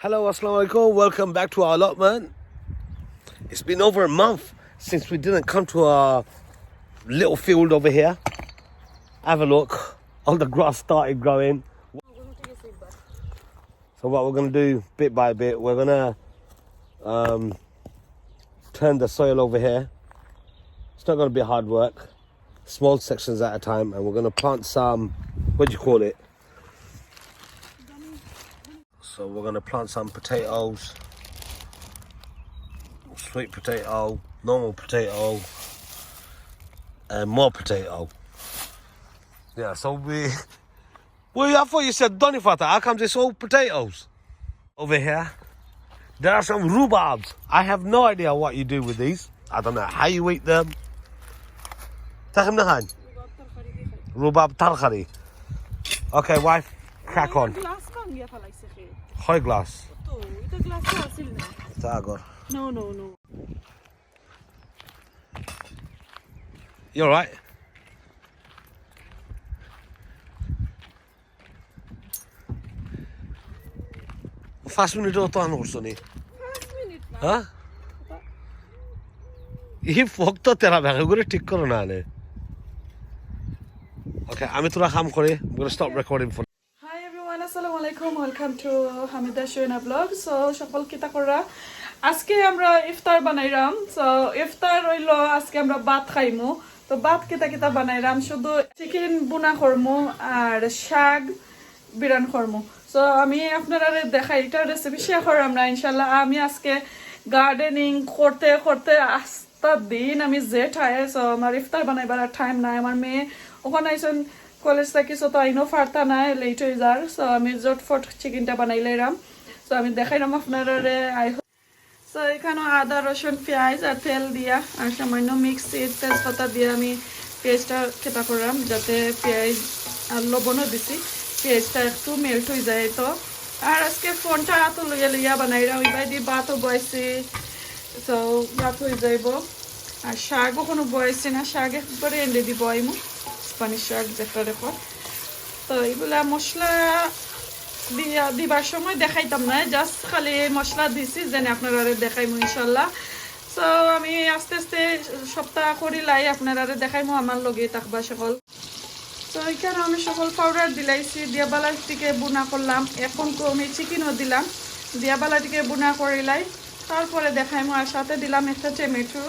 Hello, assalamu alaikum. Welcome back to our allotment. It's been over a month since we didn't come to our little field over here. Have a look. All the grass started growing. So what we're going to do bit by bit, we're going to turn the soil over here. It's not going to be hard work. Small sections at a time, and we're going to plant some, what do you call it? So we're going to plant some potatoes, sweet potato, normal potato, and more potato. Yeah, so I thought you said Donifata. How come it's all potatoes? Over here, there are some rhubarbs. I have no idea what you do with these. I don't know how you eat them. Rhubarb tarkhari. Okay, wife, crack on. High glass. No. You alright? Fast minute or tan or sunny? Huh? You fucked up tera bag. I'm gonna take corona ne. Okay, I'm gonna stop recording for. Assalamu alaikum, welcome to Hamida Shoina vlog. So সকল কিতা করা আজকে আমরা ইফতার বানাইরাম। So ইফতার হইলো আজকে আমরা ভাত খাইমু। তো ভাত কিতা বানাইরাম, শুধু চিকেন বুনা করমু আর শাক বিরান করমু। সো আমি আপনারা দেখাই এটা রেসিপি শেয়ার করাম না ইনশাআল্লাহ। আমি আজকে গার্ডেনিং করতে করতে আস্তা দিন আমি জেঠায়। সো আমার ইফতার বানাইবার টাইম নাই। আমার মেয়ে ওখানে আইছেন কলেজ থেকে, সো তো আইনো ফারতা নাই, লেট হয়ে যার। সো আমি জটফট চিকেনটা বানাইলাম। সো আমি দেখাইলাম আপনারা। সো এখানে আদা রসুন পেঁয়াজ আর তেল দিয়া আর সামান্য মিক্সি তেজপাতা দিয়ে আমি পেঁয়াজটা খেতা করলাম, যাতে পেঁয়াজ আর লবণও দিছি, পেঁয়াজটা একটু মেল্ট হয়ে যায়। তো আর আজকে ফোনটা এত লইয়া বানাইলাম, ওই বাইদি ভাতও বয়েছি। সো ভাত হয়ে যাইব। আর শাকও কোনো বয়েছি না, শাক একবারে এনে দিব আইমু, স্প্যানিশ শাক যেটা রেখো। তো এইগুলা মশলা দিবার সময় দেখাইতাম না, জাস্ট খালি মশলা দিছি যেন আপনারা দেখাইমু ইনশাল্লাহ। সো আমি আস্তে আস্তে সপ্তাহ করিলাই আপনারা দেখাইমু, আমার লগে থাকবা সকল। তো এখানে আমি সকল পাউডার দিলাইছি, দিয়াবালাটিকে বুনা করলাম। এখন তো আমি চিকেনও দিলাম, দিয়াবালাটিকে বুনা করিলাই, তারপরে দেখাইমু। আর সাথে দিলাম একটা টমেটো।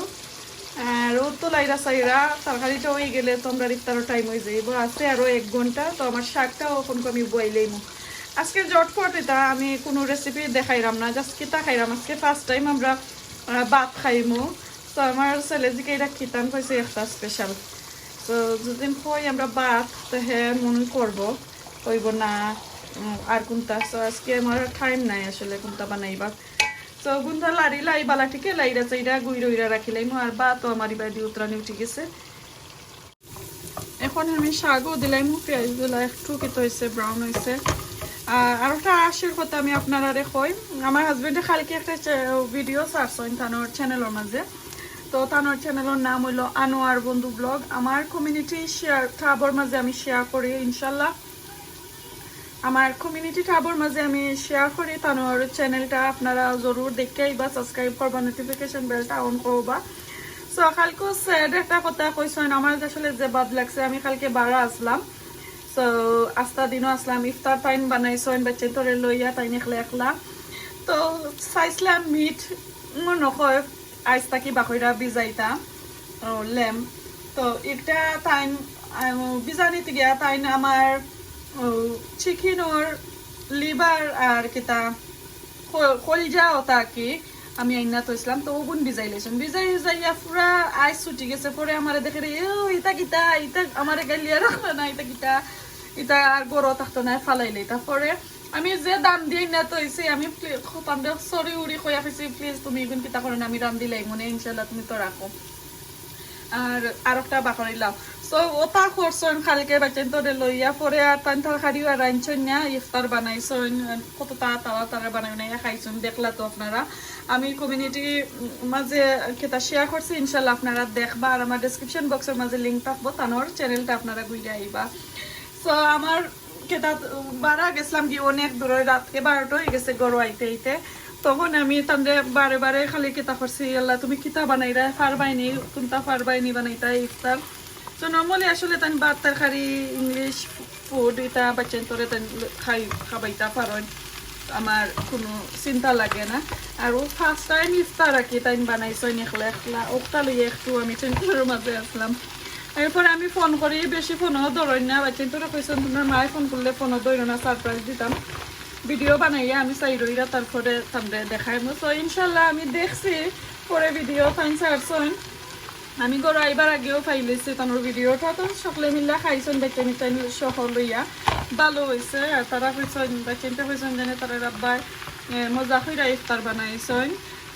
আর ও তো লাইরা সাইরা তরকারিটা হয়ে গেলে তোমরা ইফতারের টাইম হয়ে যাইব, আছে আরও 1 ঘন্টা। তো আমার শাকটাও এখন আমি বইলেইমু। আজকে জটফট এটা আমি কোনো রেসিপি দেখাইলাম না, জাস্ট কিতা খাইলাম। আজকে ফার্স্ট টাইম আমরা ভাত খাইমু। তো আমার ছেলেদিকে এটা খিতান কইছে একটা স্পেশাল। তো যেদিন কই আমরা ভাত, তো হ্যাঁ মনে করবো কইব না আর কোনটা। তো আজকে আমার টাইম নাই আসলে কোনটা বানাইবা। তো গুন্ধা লাড়িলাই বালাটিকে লাইরা চাইরা গুইরা রাখিলাইমু। আর ভাতও আমার বাড়ি উতরানি উঠে গেছে। এখন আমি শাকও দিলাইমু, পেঁয়াজগুলা একটু কিতো হয়েছে, ব্রাউন হয়েছে। আর একটা আশির কথা আমি আপনারা কই, আমার হাজবেন্ডে কালকে একটা ভিডিও ছাড়ছেন তানোর চ্যানেলের মাঝে। তো তানোর চ্যানেলের নাম হইল আনোয়ার বন্ধু ব্লগ। আমার কমিউনিটি শেয়ার টাবর মাঝে আমি শেয়ার করি ইনশাল্লাহ। আমার কমিউনিটি টাবর মাঝে আমি শেয়ার করি তানোর চ্যানেলটা। আপনারা জরুর দেখেই বা সাবস্ক্রাইব করবা, নোটিফিকেশন বেলটা অন করবা। সো কালকে স্যাড একটা কথা কইছেন, আমার আসলে যে বাদ লাগছে। আমি কালকে বাড়া আসলাম, তো আস্তা দিনও আসলাম। ইফতার টাইম বানাইছেন বাচ্চা তোরে লইয়া, তাই একলা। তো চাইছিলাম মিট নকয় আইস তাকি বাকইরা বিজাইতা লেম। তো এটা টাইম বিজানিতে গিয়া তাই আমার চিকেনের লিভার আর কিতা কলিজা ওটা কি আমি আইনা তৈছিলাম। তো ওগুন বিজাই লেছেন, বিজাই যাইয়া পুরা আইস ছুটি গেছে। পরে আমার দেখে ইটা কিতা, ইটা আমার গালিয়া রাখলো না, ইটা কিতা, ইটা আর গরো থাকতো না, ফালাইলে। তারপরে আমি যে দাম দিয়ে না তৈছি, আমি সরি উড়ি কইয়া ফেছি, প্লিজ তুমি এগুন কিতা করেন, আমি দাম দিলাই মনে ইনশাল্লাহ তুমি তো রাখো। আর একটা বাকরিলাম। সো ওটা করছেন কালকে বাচ্চান তোরে লইয়া। পরে আর তান তরকারিও আর রাঁধছেন না, ইফতার বানাইছেন কত তারা বানাই বানাইয়া খাইছেন, দেখলা তো আপনারা। আমি কমিউনিটি মাঝে কেটা শেয়ার করছি, ইনশাল্লাহ আপনারা দেখবা। আর আমার ডেসক্রিপশন বক্সের মাঝে লিঙ্ক থাকবো, তানোর চ্যানেলটা আপনারা ঘুরে আইবা। সো আমার কেটা বারা গেছিলাম কি অনেক দূরে রাতকে 12টা হয়ে গেছে গরু আইতে আইতে তখন আমি তাদের বারে বারে খালি কিতা করছি আল্লাহ তুমি কিতা বানাইরা পারবাইনি কোনটা পারবাইনি বানাইতা ইফতার তো নর্মালি আসলে তাই ভাত তরকারি ইংলিশ ফুড এটা বাচ্চা তোরে তাই খাবাইতা পারেন আমার কোনো চিন্তা লাগে না আর ফার্স্ট টাইম ইফতার আর কি তাই বানাইছো একলা একলা ওটা লইয়ে একটু আমি চিন্তার মাঝে আসলাম এরপরে আমি ফোন করি বেশি ফোনও ধরেন না বাচ্চা তোরা কইছেন তোমার মায়ে ফোন করলে ফোনও ধরে না সারপ্রাইজ দিতাম ভিডিও বানাইয়া আমি চাই রইরা তারপরে তাদের দেখাই তো ইনশাল্লাহ আমি দেখছি পরে ভিডিও ফাইন সারছন আমি গরু আইবার আগেও পাইলেছি তানোর ভিডিওটা তো সকলে মিলা খাইছেন দেখতে নিতে সহ লইয়া ভালো হয়েছে আর তারা কইছেন বা চিন্তা কইছেন যেন তারা রাব্বাই মজা কইরা ইফতার বানাইছেন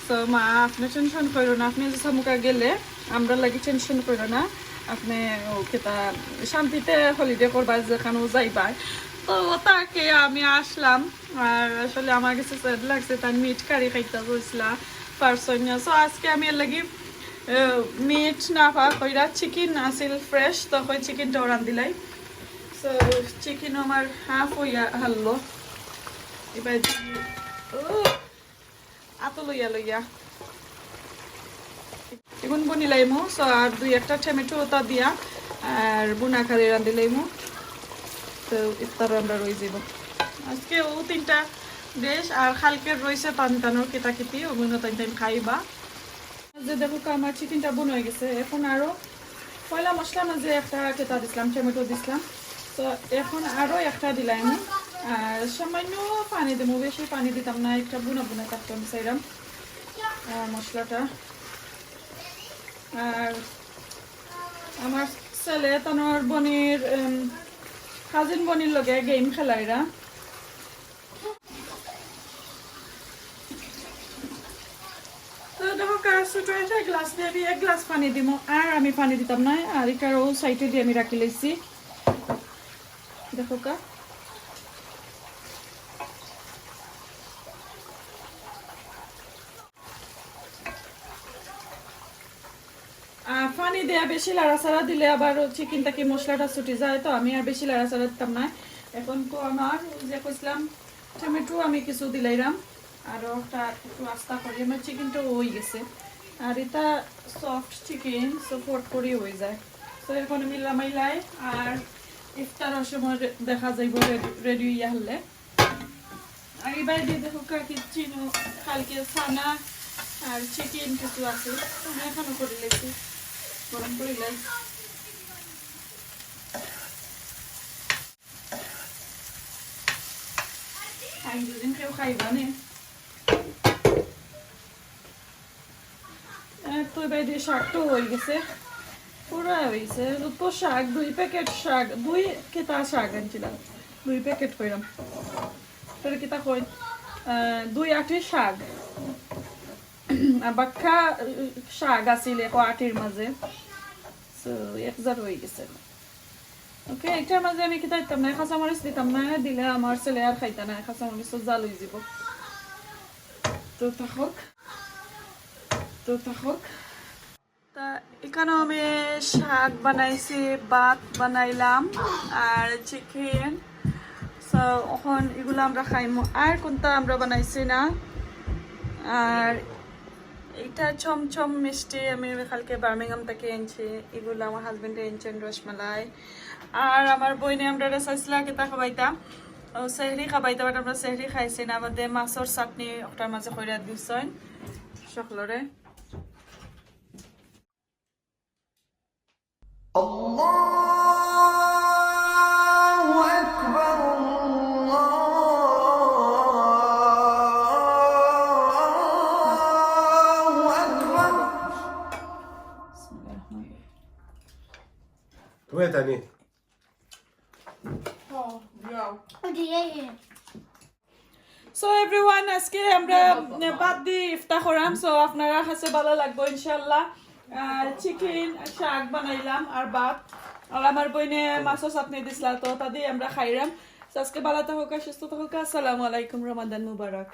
তো মা আপনি টেনশন করো না আপনি যে সামুকা গেলে আমরা লাগি টেনশন করো না আপনি কেতা শান্তিতে হলিডে করবা যেখানেও যাইবা তো তাকে আমি আসলাম আর আসলে আমার কাছে স্যাড লাগছে তার মিট কারি খাইতে বসলাম পারসন সো আজকে আমি এর লাগি মিট না পা কইরা চিকেন আসিল ফ্রেশ তো কই চিকেনটা রান দিলাই সো চিকেন আমার হাফ হইয়া হারলো এবার আতো লইয়া লইয়া এখন বনিলাইমু সো আর দুই একটা টমেটো ওটা দিয়া আর বুনা কারি রান দিলাইমু তো ইফতার আমরা রয়ে যাব আজকে ও তিনটা দেশ আর খালকে রয়েছে টানটানোর কেটাকেটি ওগুলো টাইম টাইম খাইবা যে দেখো আমার চিকেনটা বোন হয়ে গেছে এখন আরো পয়লা মশলা মাঝে একটা কেটা দিছিলাম টমেটো দিছিলাম তো এখন আরো একটা দিলাম আর সামান্য পানি দেবো বেশি পানি দিতাম না একটা বুনা বুনা কাটতাম চাইলাম মশলাটা আর আমার ছেলে তানোর বনির কাজিন বনির লগে গেম খেলাইরা তো দেখো ছোটো একটা গ্লাস দিয়ে আমি 1 গ্লাস পানি দিব আর আমি পানি দিতাম না আর এটারও সাইডে দিয়ে আমি রাখি লাইছি দেখো কা পানি দেয়া বেশি লাড়াচাড়া দিলে আবার চিকেনটাকে মশলাটা ছুটি যায় তো আমি আর বেশি লাড়াচাড়া দিতাম না এখন তো আমার যে কইছিলাম টমেটো আমি কিছু দিলাইরাম আর একটা একটু আস্তা করি আমার চিকেনটা হয়ে গেছে আর এটা সফট চিকেন সাপোর্ট করি হয়ে যায় তো এখন মিলাই আর ইফতারের সময় দেখা যাইব রেডি হইয়া হলে আর এবার দিয়ে দেখো কাকি চিনো কালকে ছানা আর চিকেন কিছু আছে আমি এখনো করে লেছি গরম করে লাই আমি দুদিন কেউ খাইবা নে তো এবার দিয়ে শাকটাও হয়ে গেছে পুরা হয়েছে তো শাক 2 প্যাকেট শাক 2 কেতা শাক আনছিলাম 2 প্যাকেট কইরাম তোর কেতা কই 2 আটি শাক আর বাক্কা শাক আসিলে আটির মাঝে সো 1000 হয়ে গেছে ওকে একটার মাঝে আমি কেতা দিতাম না কাঁচামরিচ দিতাম না দিলে আমার ছেলে আর খাইতা না কাঁচামরিচ জাল হয়ে যাব তো থাকুক তা এখানে আমি শাক বানাইছি ভাত বানাইলাম আর চিকেন সো এখন এগুলো আমরা খাইমু আর কোনটা আমরা বানাইছি না আর এটা চমচম মিষ্টি আমি কালকে বার্মিংহাম থেকে এনেছি এগুলো আমার হাজবেন্ডে এনেছেন রসমালাই আর আমার বইনে আমরা চাইছিলা কেটা খাবাইতাম সেহরি খাবাইতা বাট আমরা সেহরি খাইছি না বাদে মাছর চাটনি ওটার মাঝে কইরা দিছেন সকলরে Allahu Akbar Allahu Akbar Tu é, Dani? So everyone আজকে আমরা বাদ দিয়ে ইফতার করাম সো আপনারা কাছে ভালো লাগবে ইনশাআল্লাহ চিকেন শাক বানাইলাম আর ভাত আর আমার বইনে মাছের চাটনি দিছিলা তো তা দিয়ে আমরা খাইলাম আজকে ভালো থাকুক সুস্থ থাকুক আসসালামু আলাইকুম রমাদান মুবারক